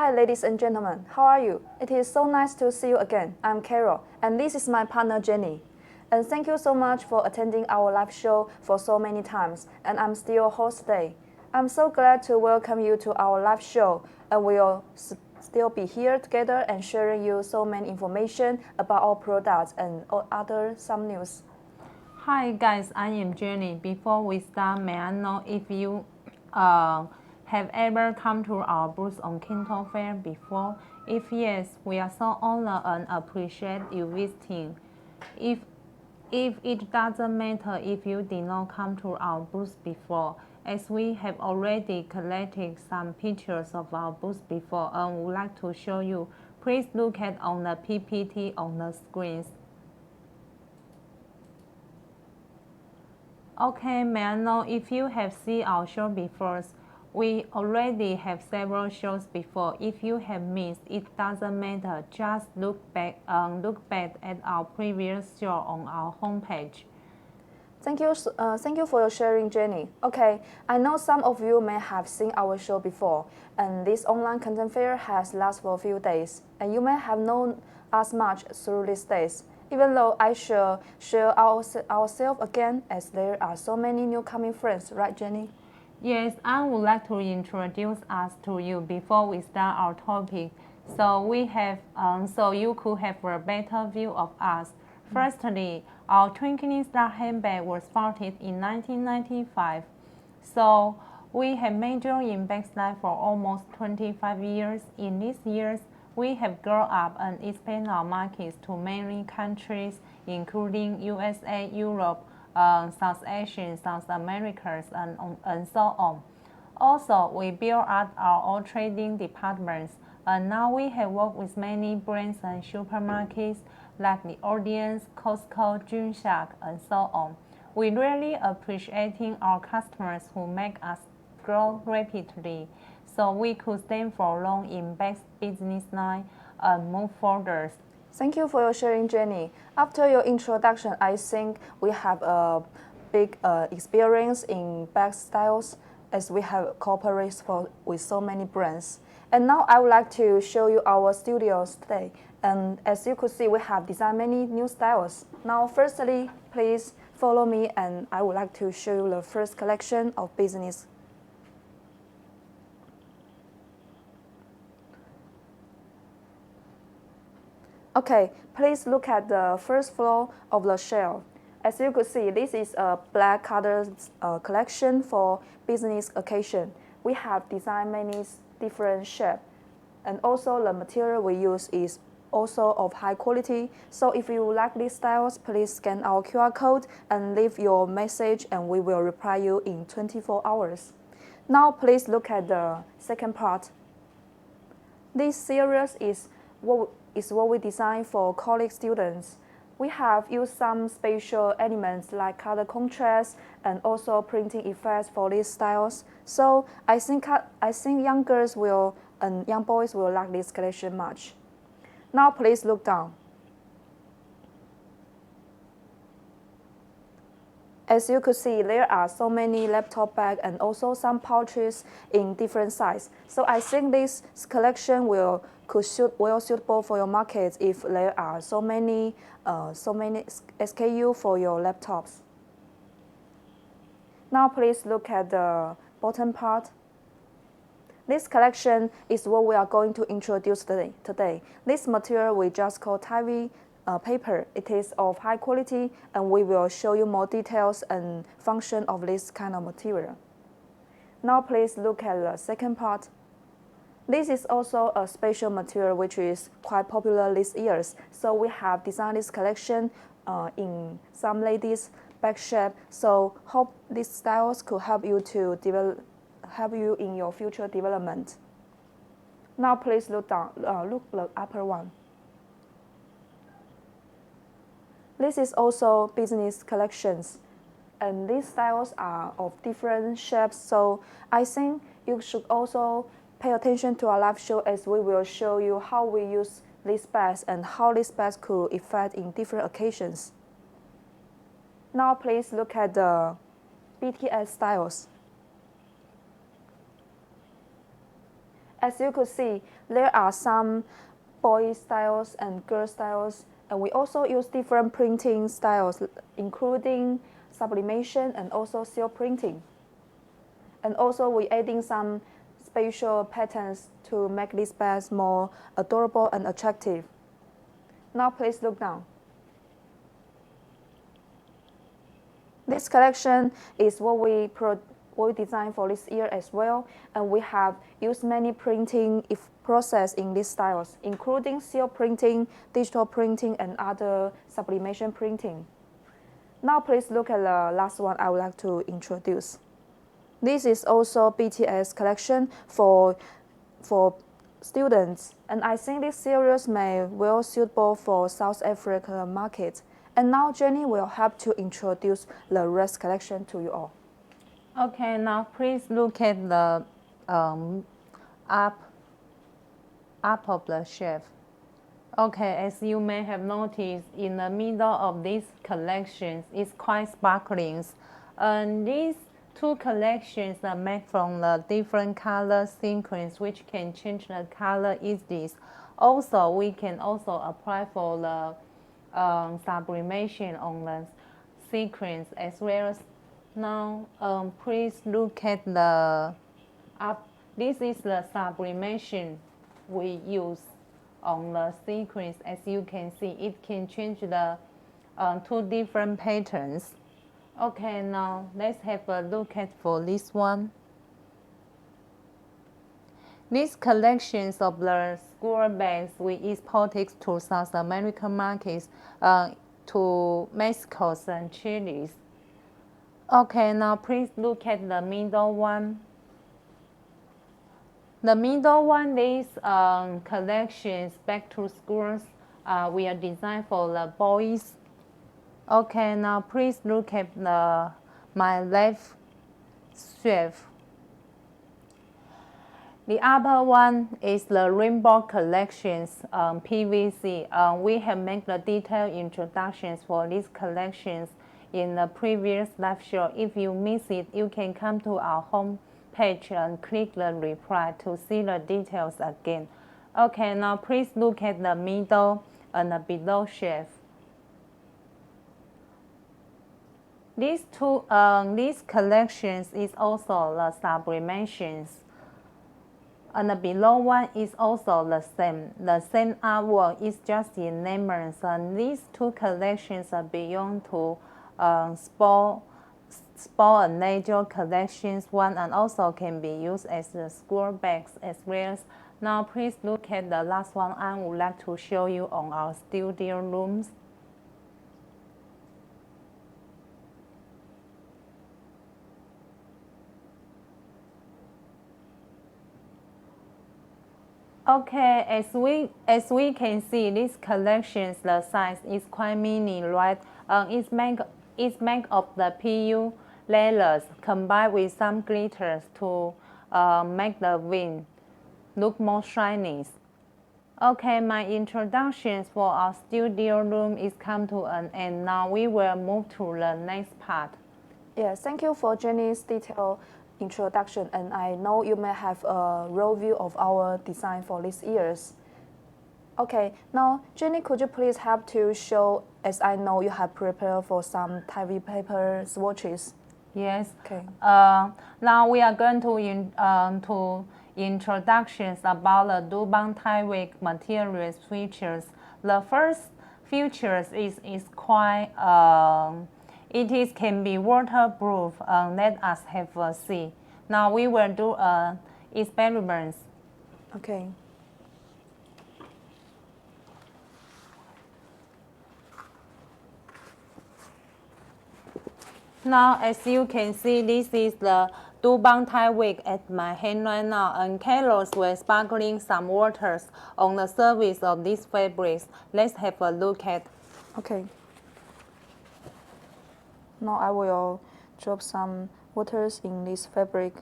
Hi ladies and gentlemen, how are you? It is so nice to see you again. I'm Carol, and this is my partner Jenny. And thank you so much for attending our live show for so many times, and I'm still your host today. I'm so glad to welcome you to our live show, and we'll still be here together and sharing you so many information about our products and other some news. Hi guys, I am Jenny. Before we start, may I know if you have ever come to our booth on Kinto Fair before? If yes, we are so honored and appreciate you visiting. If it doesn't matter if you did not come to our booth before, as we have already collected some pictures of our booth before and would like to show you. Please look at on the PPT on the screens. Okay, may I know if you have seen our show before? We already have several shows before. If you have missed, it doesn't matter. Just look back at our previous show on our homepage. Thank you for your sharing, Jenny. Okay, I know some of you may have seen our show before, and this online content fair has lasted for a few days, and you may have known us much through these days. Even though I shall share ourselves again, as there are so many new coming friends, right, Jenny? Yes, I would like to introduce us to you before we start our topic, so you could have a better view of us. Firstly, our Twinkling Star Handbag was founded in 1995. So we have majored in backslide for almost 25 years. In these years, we have grown up and expanded our markets to many countries, including USA, Europe, South Asia, South America, and so on. Also, we built up our own trading departments, and now we have worked with many brands and supermarkets like the Audience, Costco, Gymshark, and so on. We really appreciating our customers who make us grow rapidly, so we could stand for long in back business line and move forward. Thank you for your sharing, Jenny. After your introduction, I think we have a big experience in bag styles as we have cooperated with so many brands. And now I would like to show you our studios today. And as you could see, we have designed many new styles. Now, firstly, please follow me, and I would like to show you the first collection of business. Okay, please look at the first floor of the shelf. As you could see, this is a black color collection for business occasion. We have designed many different shapes, and also the material we use is also of high quality. So if you like these styles, please scan our QR code and leave your message, and we will reply you in 24 hours. Now please look at the second part. This series is what we designed for college students. We have used some special elements like color contrast and also printing effects for these styles. So I think young girls and young boys will like this collection much. Now please look down. As you could see, there are so many laptop bags and also some pouches in different sizes. So I think this collection will suitable for your market if there are so many SKU for your laptops. Now please look at the bottom part. This collection is what we are going to introduce today. This material we just call Ivy paper. It is of high quality, and we will show you more details and function of this kind of material. Now please look at the second part. This is also a special material which is quite popular these years. So we have designed this collection in some ladies' bag shape. So hope these styles could help you in your future development. Now please look down. Look the upper one. This is also business collections, and these styles are of different shapes. So I think you should also pay attention to our live show, as we will show you how we use these bags and how these bags could affect in different occasions. Now please look at the BTS styles. As you could see, there are some boy styles and girl styles, and we also use different printing styles, including sublimation and also seal printing. And also we adding some special patterns to make these bags more adorable and attractive. Now please look down. This collection is what we designed for this year as well, and we have used many printing process in these styles, including seal printing, digital printing, and other sublimation printing. Now please look at the last one I would like to introduce. This is also BTS collection for students, and I think this series may well suitable for South Africa market. And now Jenny will help to introduce the rest collection to you all. Okay, now please look at the up of the shelf. Okay, as you may have noticed, in the middle of this collection is quite sparkling. And these two collections are made from the different color sequence, which can change the color easily. Also, we can also apply for the sublimation on the sequence as well as now. Please look at the up. This is the sublimation we use on the sequence. As you can see, it can change the two different patterns. Okay, now let's have a look at for this one. These collections of the school bags we exported to South American markets, to Mexico and Chile. Okay, now please look at the middle one. The middle one, these collections back to schools, we are designed for the boys. Okay, now please look at my left shelf. The other one is the rainbow collections, PVC. We have made the detailed introductions for these collections in the previous live show. If you miss it, you can come to our home page and click the reply to see the details again. Okay, now please look at the middle and the below shelf. These collections is also the sublimations. And the below one is also the same. The same artwork is just in names. And these two collections are beyond to sport and leisure collections one, and also can be used as the school bags as well. Now please look at the last one I would like to show you on our studio rooms. Okay, as we can see, these collections, the size is quite mini, right? It's made of the PU layers combined with some glitters to make the wing look more shiny. Okay, my introductions for our studio room is come to an end. Now we will move to the next part. Yes, thank you for Jenny's detailed introduction, and I know you may have a raw view of our design for these years. Okay, now Jenny, could you please help to show, as I know you have prepared for some Thai paper swatches. Yes. Okay. Now we are going to introductions about the Dubang Thai Wick materials features. The first features is quite it can be waterproof. Let us have a see. Now we will do experiments. Okay. Now, as you can see, this is the Dubang Thai Wick at my hand right now, and Carlos will sparkling some waters on the surface of these fabrics. Let's have a look at. Okay. Now I will drop some waters in this fabric.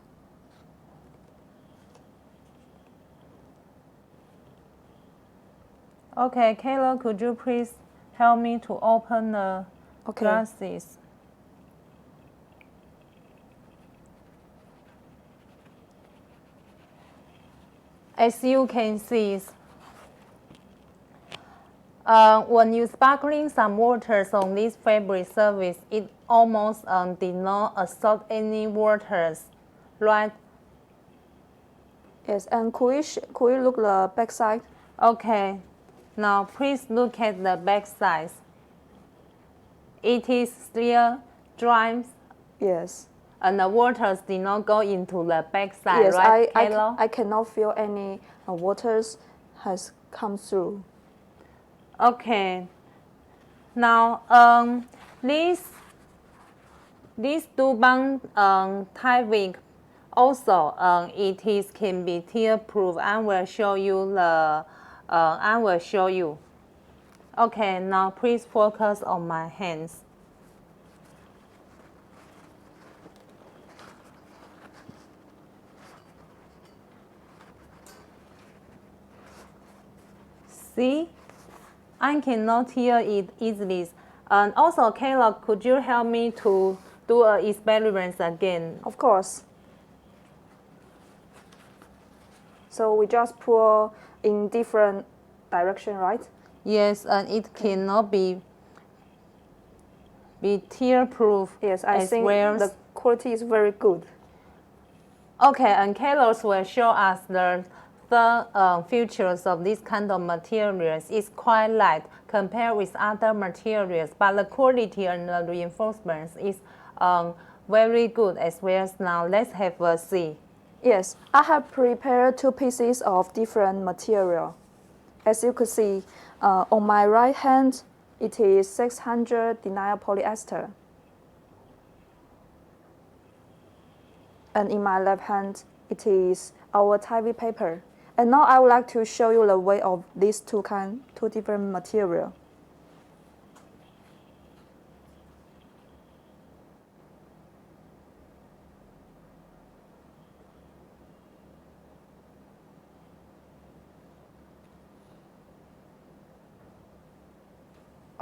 Okay, Kayla, could you please help me to open the glasses? As you can see, when you sparkling some waters on this fabric surface, it almost did not absorb any waters, right? Yes, and could you look the back side? Okay, now please look at the back side. It is still dry. Yes. And the waters did not go into the back side, Yes, right, Kayla? I cannot feel any waters has come through. Okay. Now, this Dubang Tyvek also it is can be tear proof. I will show you the. I will show you. Okay. Now please focus on my hands. See, I cannot hear it easily. And also, Kayla, could you help me to do an experiment again? Of course. So we just pour in different direction, right? Yes, and it cannot be tear proof. Yes, I as think well. the quality is very good. Okay, and Kayla will show us the features of this kind of materials. It's quite light compared with other materials, but the quality and the reinforcements is very good as well. Now let's have a see. Yes, I have prepared two pieces of different material. As you could see, on my right hand, it is 600 denial polyester. And in my left hand, it is our Tyvek paper. And now I would like to show you the way of these two different material.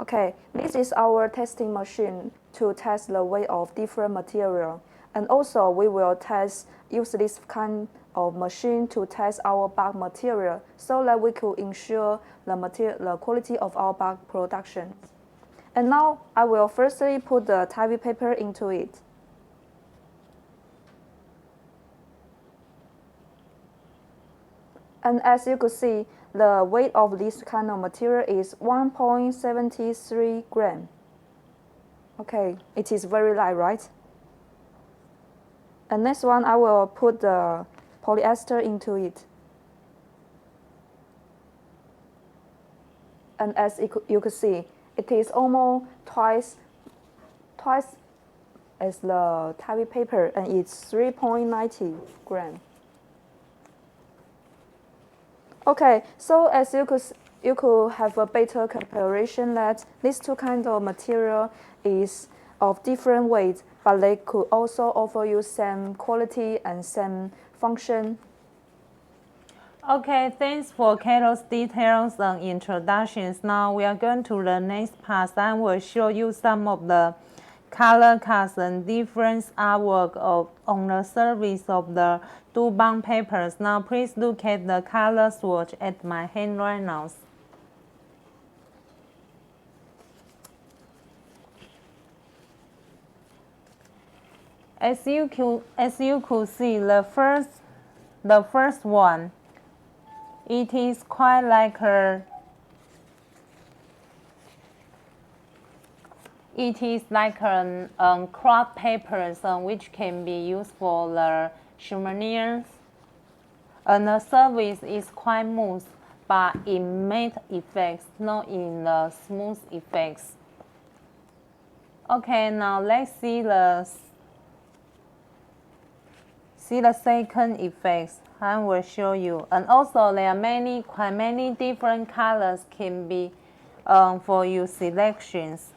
Okay, this is our testing machine to test the weight of different material. And also we will use this kind of machine to test our bag material so that we could ensure the quality of our bag production. And now I will firstly put the Tyvek paper into it. And as you could see, the weight of this kind of material is 1.73 gram. Okay, it is very light, right? And next one, I will put the polyester into it. And as you could see, it is almost twice as the Tyvek paper, and it's 3.90 gram. Okay, so as you could have a better comparison that these two kinds of material is of different weight, but they could also offer you same quality and same function. Okay, thanks for Kayla's details and introductions. Now we are going to the next part. I will show you some of the color cards and different artwork on the surface of the Dubang papers. Now please look at the color swatch at my hand right now. As you could see, the first one, it is quite like it is like craft papers which can be used for the souvenirs. And the surface is quite smooth, but in matte effects, not in the smooth effects. Okay, now let's see the second effects. I will show you. And also there are quite many different colors can be for your selections.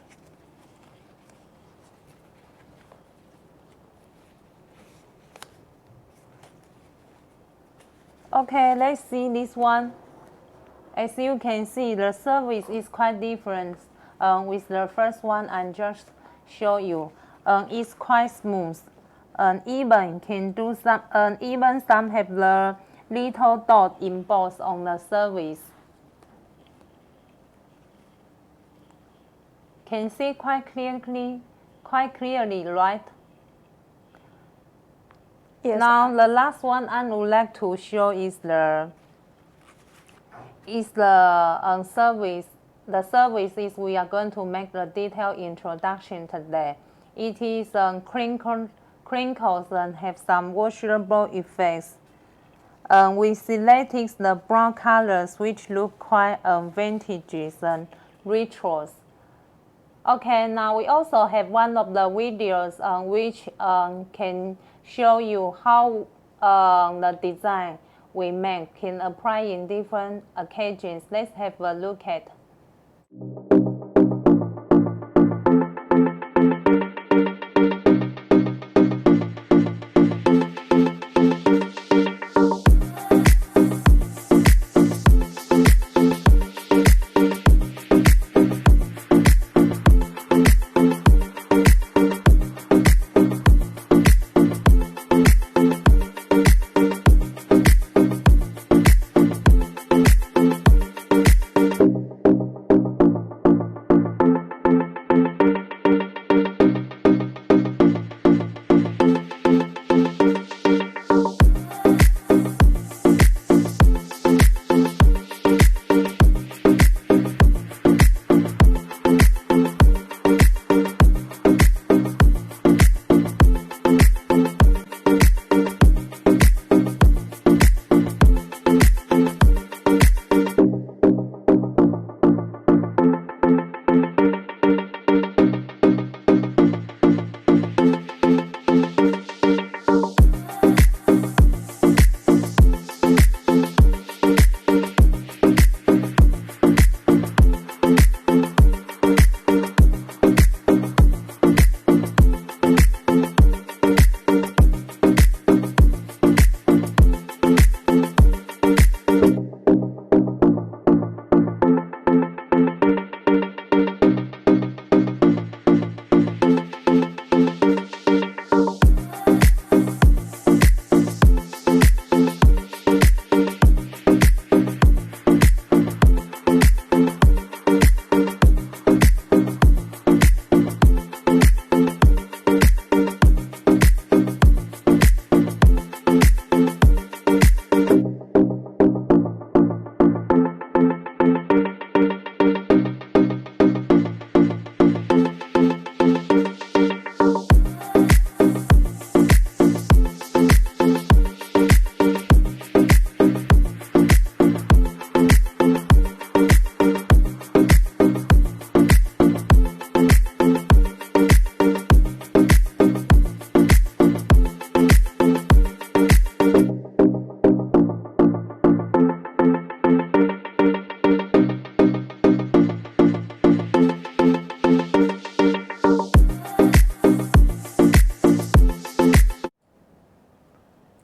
Okay, let's see this one. As you can see, the surface is quite different with the first one I just show you. It's quite smooth. Even can do some. Even some have the little dot embossed on the surface. Can see quite clearly, right? Yes. Now the last one I would like to show is the service. The service is we are going to make the detailed introduction today. It is crinkles and have some washable effects. We selected the brown colors which look quite vintage and retro. Okay, now we also have one of the videos which can show you how the design we make can apply in different occasions. Let's have a look at.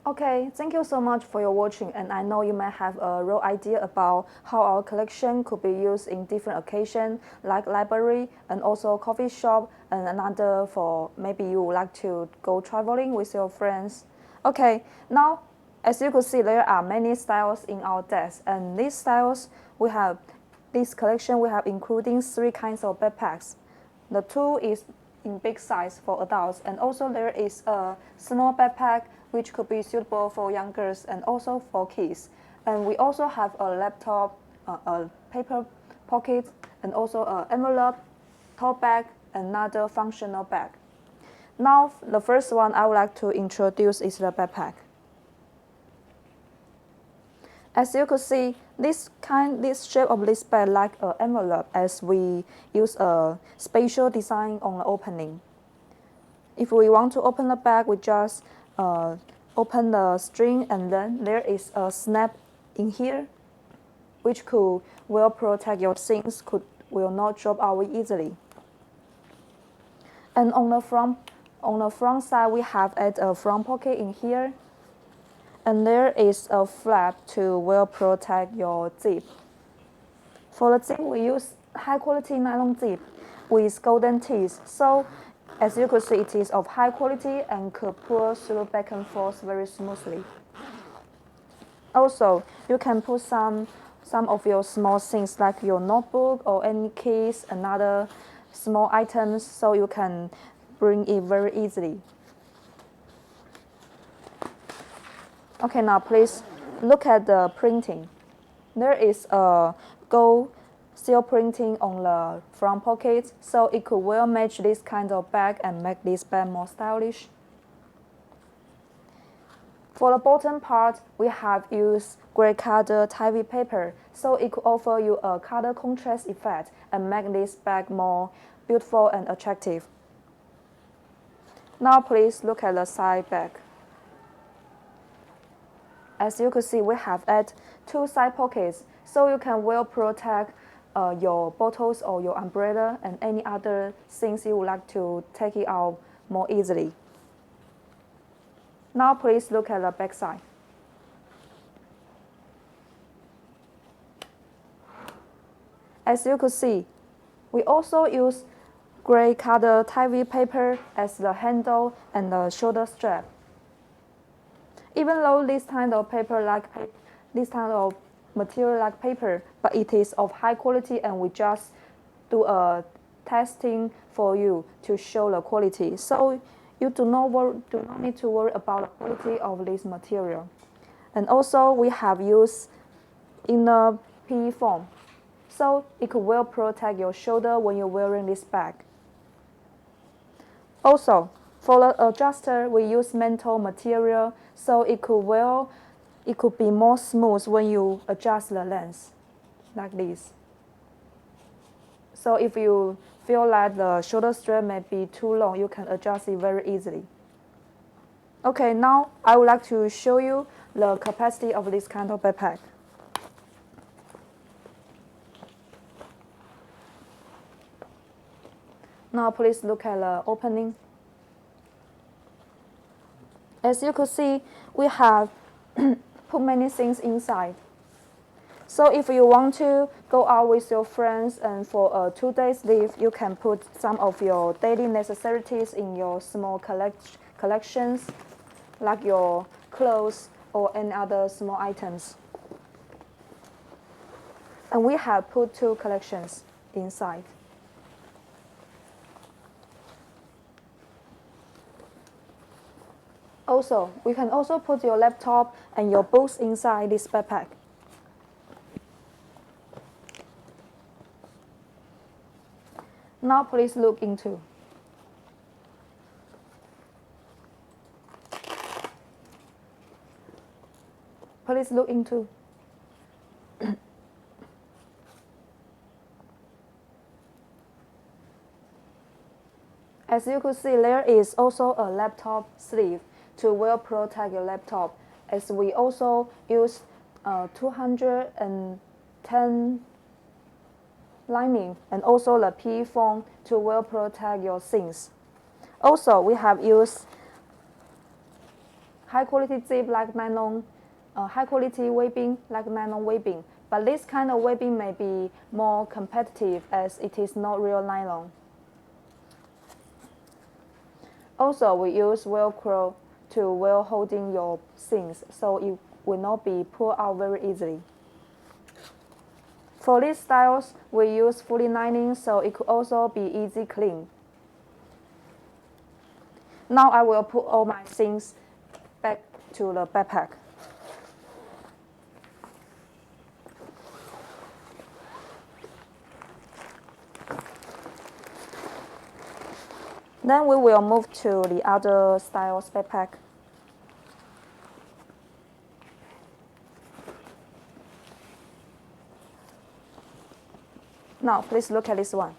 Okay, thank you so much for your watching, and I know you may have a real idea about how our collection could be used in different occasions like library and also coffee shop, and another for maybe you would like to go traveling with your friends. Okay, now as you could see, there are many styles in our desk, and these styles this collection we have including 3 kinds of backpacks. The 2 is in big size for adults, and also there is a small backpack which could be suitable for young girls and also for kids. And we also have a laptop, a paper pocket, and also an envelope, tote bag, and another functional bag. Now, the first one I would like to introduce is the backpack. As you could see, this shape of this bag like an envelope, as we use a special design on the opening. If we want to open the bag, we just open the string, and then there is a snap in here, which will protect your things, will not drop out easily. And on the front side, we have a front pocket in here, and there is a flap to will protect your zip. For the zip, we use high quality nylon zip with golden teeth. So as you could see, it is of high quality and could pull through back and forth very smoothly. Also, you can put some of your small things like your notebook or any keys, another small items, so you can bring it very easily. Okay, now please look at the printing. There is a gold seal printing on the front pocket, so it could well match this kind of bag and make this bag more stylish. For the bottom part, we have used gray colored heavy paper, so it could offer you a color contrast effect and make this bag more beautiful and attractive. Now please look at the side bag. As you can see, we have added 2 side pockets, so you can well protect your bottles or your umbrella and any other things you would like to take it out more easily. Now please look at the back side. As you could see, we also use gray colored heavy paper as the handle and the shoulder strap. Even though this kind of material like paper, but it is of high quality, and we just do a testing for you to show the quality. So you do not need to worry about the quality of this material. And also we have used inner PE foam, so it could well protect your shoulder when you're wearing this bag. Also, for the adjuster, we use menthol material, so it could be more smooth when you adjust the lens, like this. So if you feel like the shoulder strap may be too long, you can adjust it very easily. Okay, now I would like to show you the capacity of this kind of backpack. Now please look at the opening. As you could see, we have put many things inside. So if you want to go out with your friends and for a 2 days leave, you can put some of your daily necessities in your small collections, like your clothes or any other small items. And we have put 2 collections inside. Also, we can also put your laptop and your books inside this backpack. Now please look into. Please look into. As you could see, there is also a laptop sleeve to well protect your laptop, as we also use 210 lining and also the PE foam to well protect your things. Also, we have used high quality zip like nylon, high quality webbing like nylon webbing, but this kind of webbing may be more competitive as it is not real nylon. Also, we use Velcro to well holding your things, so it will not be pulled out very easily. For these styles, we use fully lining, so it could also be easy clean. Now I will put all my things back to the backpack. Then we will move to the other styles backpack. Now, please look at this one.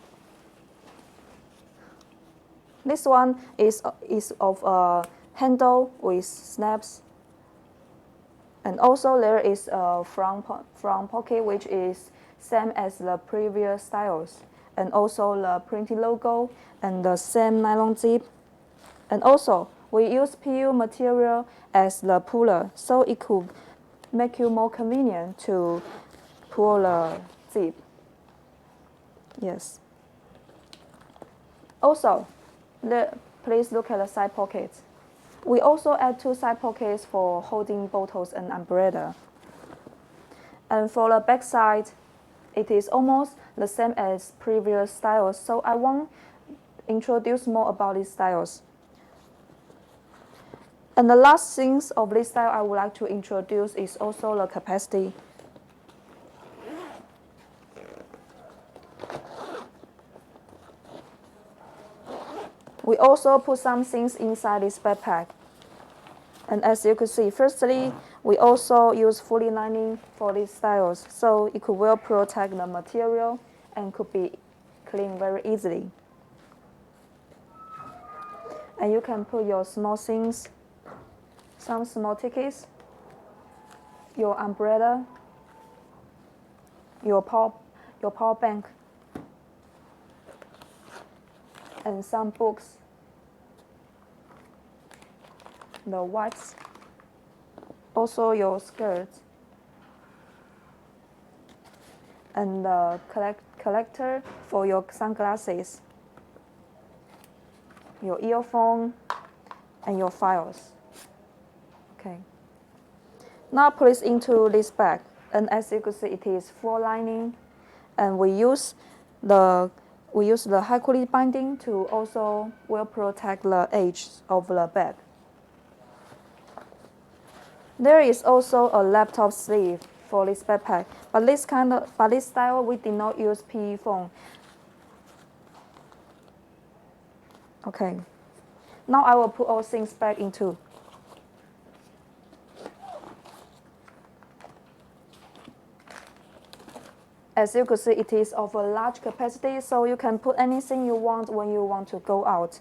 This one is of a handle with snaps. And also there is a front pocket, which is same as the previous styles. And also the printed logo and the same nylon zip. And also, we use PU material as the puller, so it could make you more convenient to pull the zip. Yes. Also, please look at the side pockets. We also add 2 side pockets for holding bottles and umbrella. And for the back side, it is almost the same as previous styles, so I won't introduce more about these styles. And the last things of this style I would like to introduce is also the capacity. We also put some things inside this backpack. And as you can see, firstly, we also use fully lining for these styles, so it could well protect the material and could be cleaned very easily. And you can put your small things, some small tickets, your umbrella, your power bank, and some books, the wipes, also your skirts, and the collector for your sunglasses, your earphone, and your files. Okay. Now place into this bag, and as you can see, it is full lining, and we use the high quality binding to also well protect the edge of the bag. There is also a laptop sleeve for this backpack, but this style we did not use PE foam. Okay. Now I will put all things back into. As you can see, it is of a large capacity, so you can put anything you want when you want to go out.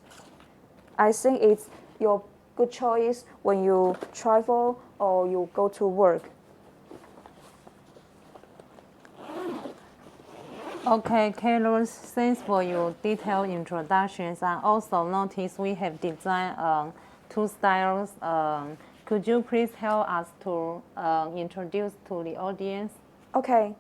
I think it's your good choice when you travel or you go to work. Okay, Carlos, thanks for your detailed introductions. And also notice we have designed two styles. Could you please help us to introduce to the audience? Okay.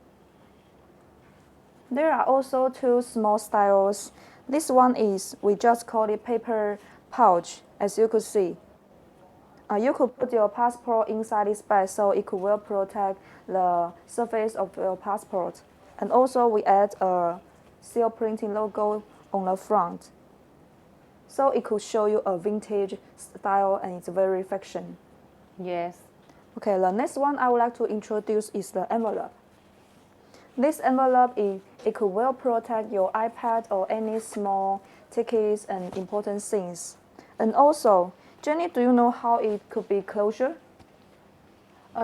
There are also two small styles. This one is, we just call it paper pouch, as you could see. You could put your passport inside this bag, so it could well protect the surface of your passport. And also we add a seal printing logo on the front, so it could show you a vintage style and it's very fashion. Yes. Okay, the next one I would like to introduce is the envelope. This envelope, it could well protect your iPad or any small tickets and important things. And also, Jenny, do you know how it could be closure?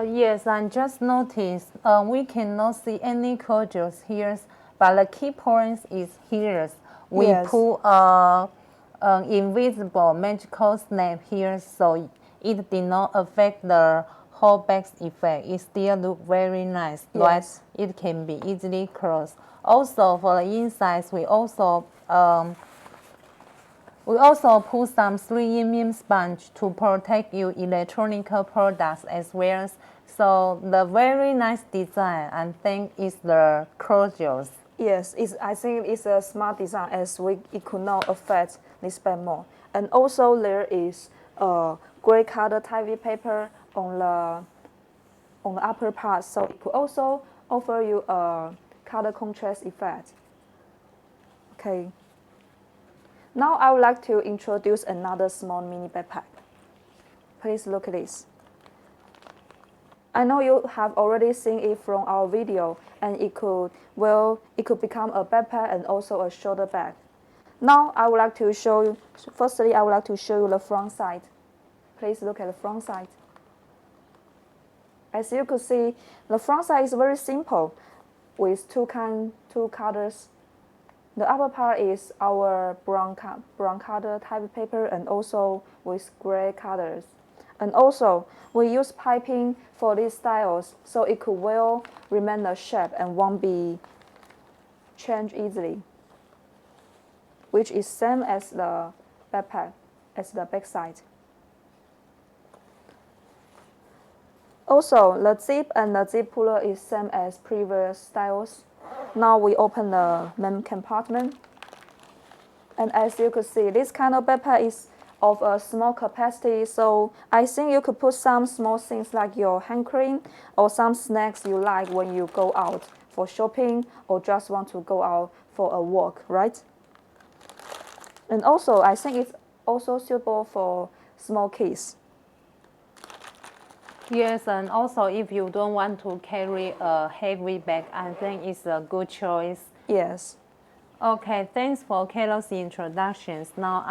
Yes, I just noticed we cannot see any closures here, but the key point is here. We Yes. put an invisible magical snap here, so it did not affect the whole bag's effect. It still looks very nice, right? Yes. It can be easily closed. Also, for the insides, we also put some 3mm sponge to protect your electronic products as well. So the very nice design, I think, is the closures. Yes, I think it's a smart design as it could not affect this bag more. And also there is a gray color type paper on the upper part, so it could also offer you a color contrast effect. Okay. Now I would like to introduce another small mini backpack. Please look at this. I know you have already seen it from our video, and it could become a backpack and also a shoulder bag. Now I would like to show you, firstly I would like to show you the front side. Please look at the front side. As you could see, the front side is very simple with two colors. The upper part is our brown color type paper and also with gray colors. And also, we use piping for these styles, so it could well remain the shape and won't be changed easily, which is same as the backpack, as the back side. Also, the zip and the zip puller is same as previous styles. Now we open the main compartment. And as you could see, this kind of backpack is of a small capacity, so I think you could put some small things like your hand cream or some snacks you like when you go out for shopping or just want to go out for a walk, right? And also, I think it's also suitable for small kids. Yes, and also if you don't want to carry a heavy bag, I think it's a good choice. Yes. Okay, thanks for Carol's introductions. Now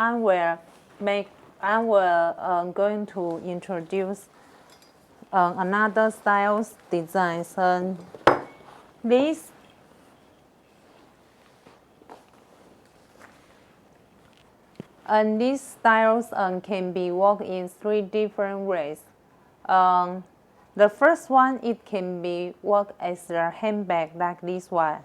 going to introduce another styles designs. And these styles can be worked in 3 different ways. The first one, it can be worked as a handbag like this one.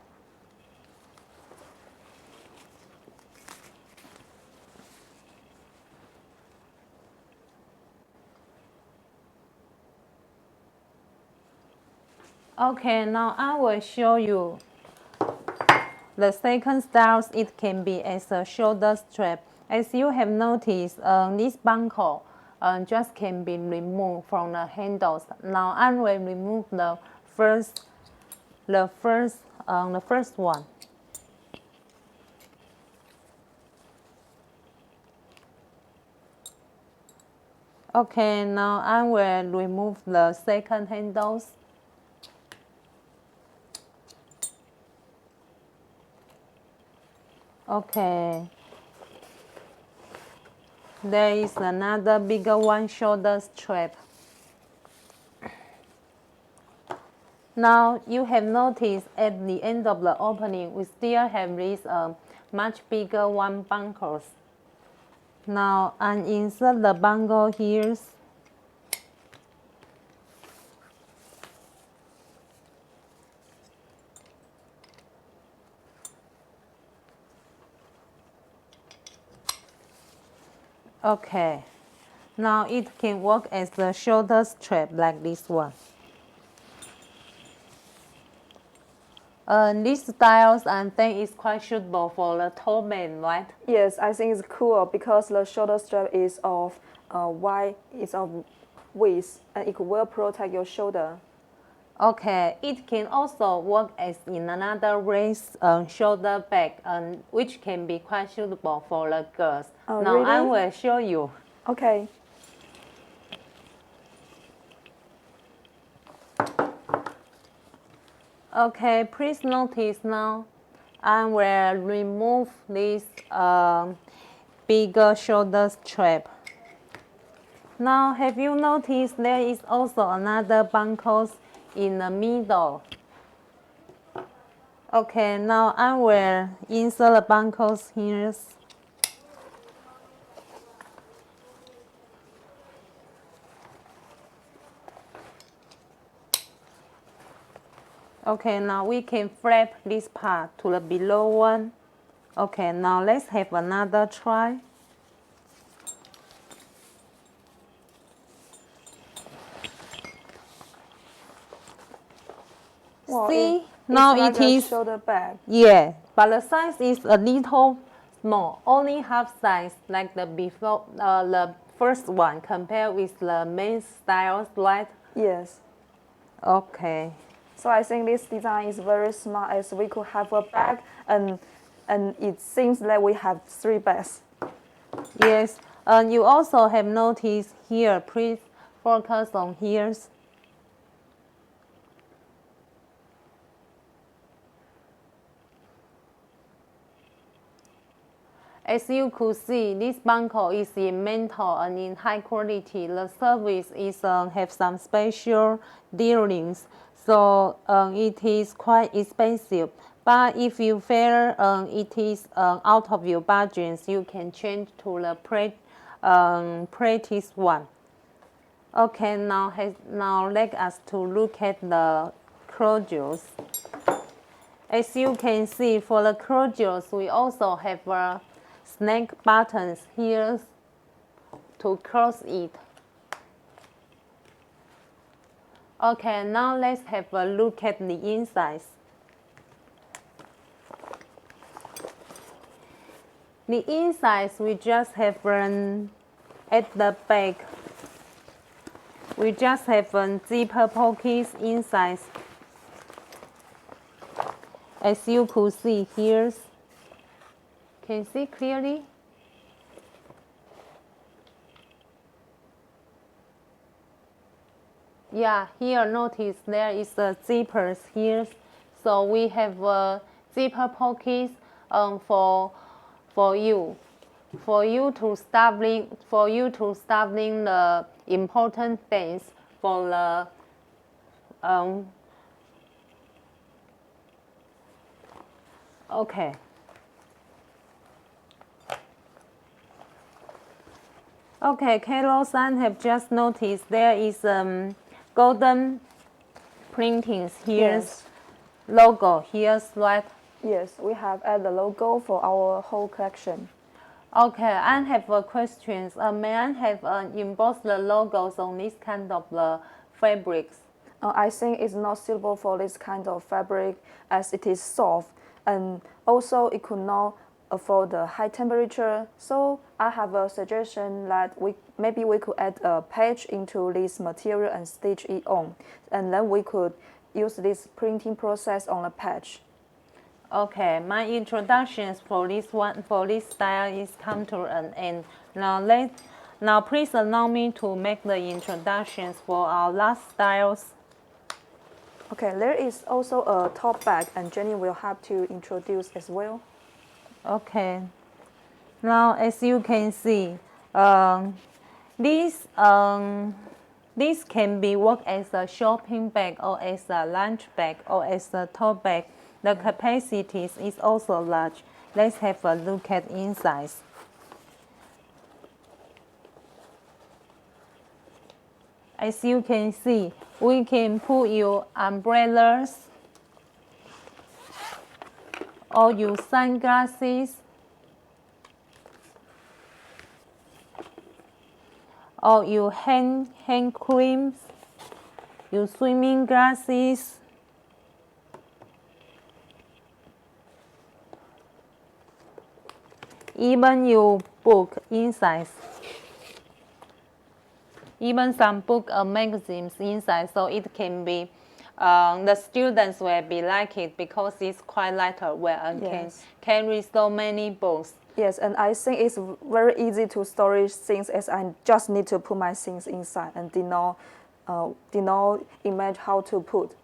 Okay, now I will show you the second style. It can be as a shoulder strap. As you have noticed, this buckle just can be removed from the handles. Now I will remove the first one. Okay, now I will remove the second handles. Okay. There is another bigger one, shoulder strap. Now you have noticed at the end of the opening, we still have this much bigger one buckles. Now I insert the buckle here. Okay. Now it can work as the shoulder strap like this one. These styles I think is quite suitable for the tall man, right? Yes, I think it's cool because the shoulder strap is of wide, it's of width, and it will protect your shoulder. Okay, it can also work as in another ways shoulder bag, which can be quite suitable for the girls. Oh, now I really? will show you. Okay. Okay, please notice now I will remove this bigger shoulder strap. Now have you noticed there is also another buckles in the middle? Okay, now I will insert the buckles here. Okay, now we can flap this part to the below one. Okay, now let's have another try. Well, See, now it's like it is, a shoulder bag. yeah, but the size is a little small, only half size like the before, the first one compared with the main styles, right? Yes. Okay. So I think this design is very smart as we could have a bag and it seems that we have 3 bags. Yes, you also have noticed here, please focus on here. As you could see, this buckle is in metal and in high quality. The service is have some special dealings, so it is quite expensive. But if you feel it is out of your budget, you can change to the practice one. Okay, now let us to look at the closures. As you can see, for the closures, we also have snake buttons here to close it. Okay, now let's have a look at the insides. The insides we just have At the back, we just have a zipper pockets inside. As you could see here, can you see clearly? Yeah, here notice there is a zippers here. So we have a zipper pockets for you to stuffing the important things for the okay. Okay, Kalo-san have just noticed there is golden printings here, Yes. logo here's right. Yes, we have added the logo for our whole collection. Okay, I have a question. May I have embossed the logos on this kind of the fabrics? I think it's not suitable for this kind of fabric as it is soft and also it could not afford the high temperature. So I have a suggestion that maybe we could add a patch into this material and stitch it on, and then we could use this printing process on the patch. Okay, my introductions for this style is come to an end. Now please allow me to make the introductions for our last styles. Okay, there is also a top bag, and Jenny will have to introduce as well. Okay. Now, as you can see, this can be worked as a shopping bag or as a lunch bag or as a tote bag. The capacity is also large. Let's have a look at inside. As you can see, we can put your umbrellas or your sunglasses or your hand creams, your swimming glasses, even your book inside. Even some book or magazines inside, so it can be, the students will be like it because it's quite lighter weight and Yes. can carry so many books. Yes, and I think it's very easy to store things as I just need to put my things inside and did not imagine how to put.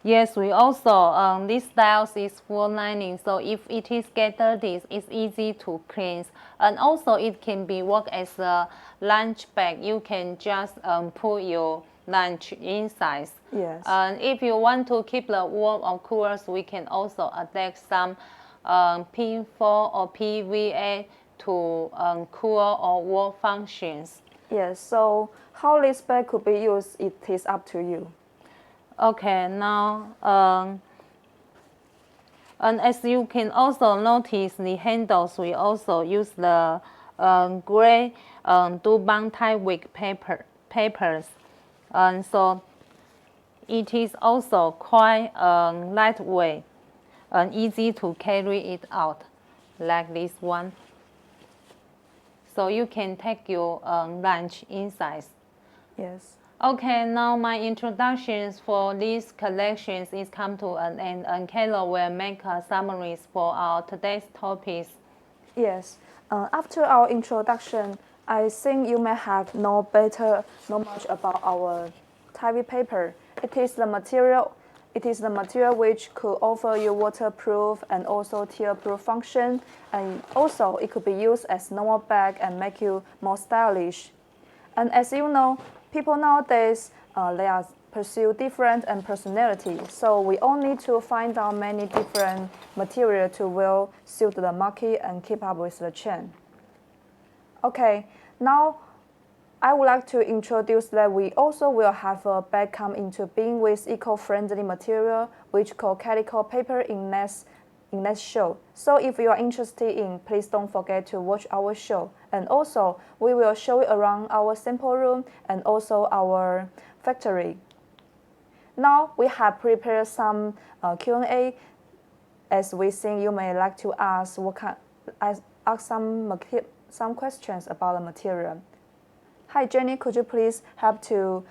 Yes, we also, this style is full lining, so if it is get dirty, it's easy to cleanse. And also it can be worked as a lunch bag. You can just put your lunch inside. Yes. And if you want to keep the warm or cool, we can also attach some P4 or PVA to cool or warm functions. Yes, so how this bag could be used, it is up to you. Okay, now, and as you can also notice, the handles, we also use the gray Dubang type wick papers. And so it is also quite lightweight and easy to carry it out, like this one. So you can take your lunch inside. Yes. Okay, now my introductions for these collections is come to an end, and Kayla will make summaries for our today's topics. Yes. After our introduction, I think you may have know much about our tivy paper. It is the material which could offer you waterproof and also tear-proof function, and also it could be used as normal bag and make you more stylish. And as you know, people nowadays they are pursue different and personality. So we all need to find out many different material to well suit the market and keep up with the trend. Okay, now I would like to introduce that we also will have a bag come into being with eco-friendly material, which called calico paper in next show. So if you are interested in, please don't forget to watch our show. And also, we will show it around our sample room and also our factory. Now we have prepared some Q&A. As we think you may like to ask ask some questions about the material. Hi Jenny, could you please help to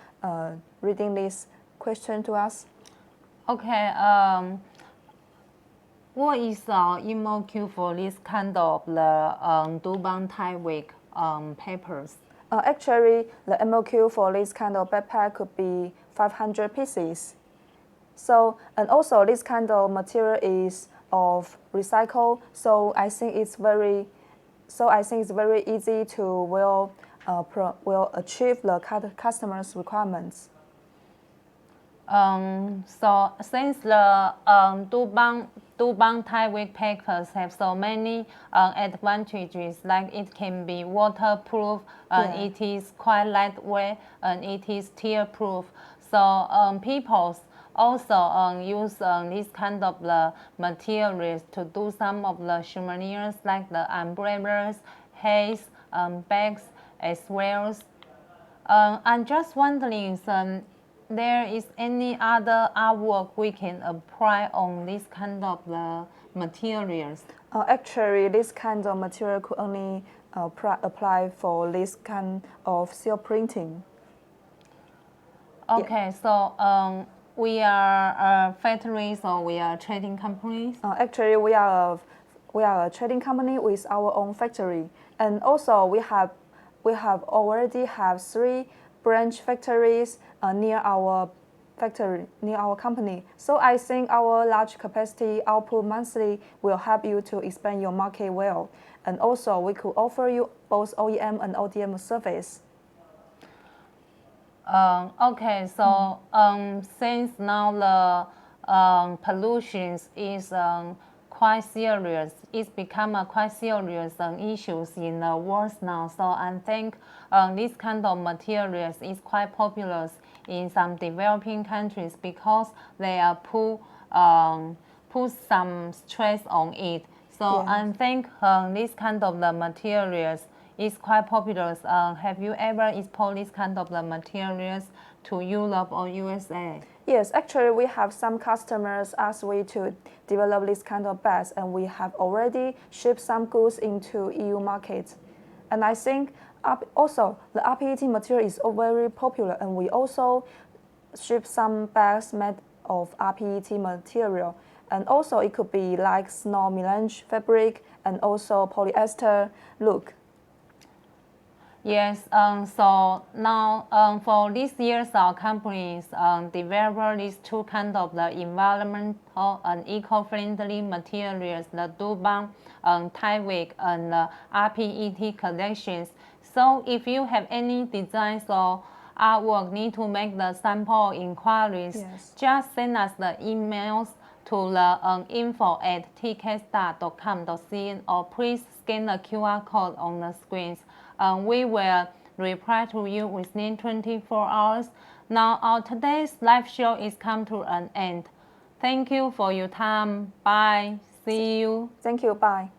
reading this question to us? Okay. What is the MOQ for this kind of the Dubang Thai week papers? Actually, the MOQ for this kind of backpack could be 500 pieces. So, and also this kind of material is of recycle. So I think it's very easy to will achieve the customers' requirements. So since the Dubang Thai week papers have so many advantages, like it can be waterproof, it is quite lightweight, and it is tear-proof. So people also use this kind of the materials to do some of the souvenirs like the umbrellas, hats, bags as well. I'm just wondering, there is any other artwork we can apply on this kind of the materials? Actually, this kind of material could only apply for this kind of seal printing. Okay, so we are factories or we are trading companies? Actually, we are a trading company with our own factory, and also we have already have 3 branch factories near our company. So I think our large capacity output monthly will help you to expand your market well, and also we could offer you both OEM and ODM service. Okay, so since now the pollution is quite serious, it's become a quite serious issues in the world now. So I think this kind of materials is quite popular in some developing countries because they are put some stress on it. So Yes. I think this kind of the materials is quite popular. Have you ever exported this kind of the materials to Europe or USA? Yes, actually, we have some customers ask we to develop this kind of bags, and we have already shipped some goods into EU markets. And I think also the RPET material is very popular, and we also ship some bags made of RPET material. And also it could be like snow melange fabric and also polyester look. Yes, so now for this year's our companies develop these 2 kind of the environmental and eco-friendly materials, the Dubang Thai week and the RPET collections. So if you have any designs or artwork need to make the sample inquiries, just send us the emails to the info@tkstar.com.cn or please scan the QR code on the screens. We will reply to you within 24 hours. Now our today's live show is come to an end. Thank you for your time. Bye. See you. Thank you. Bye.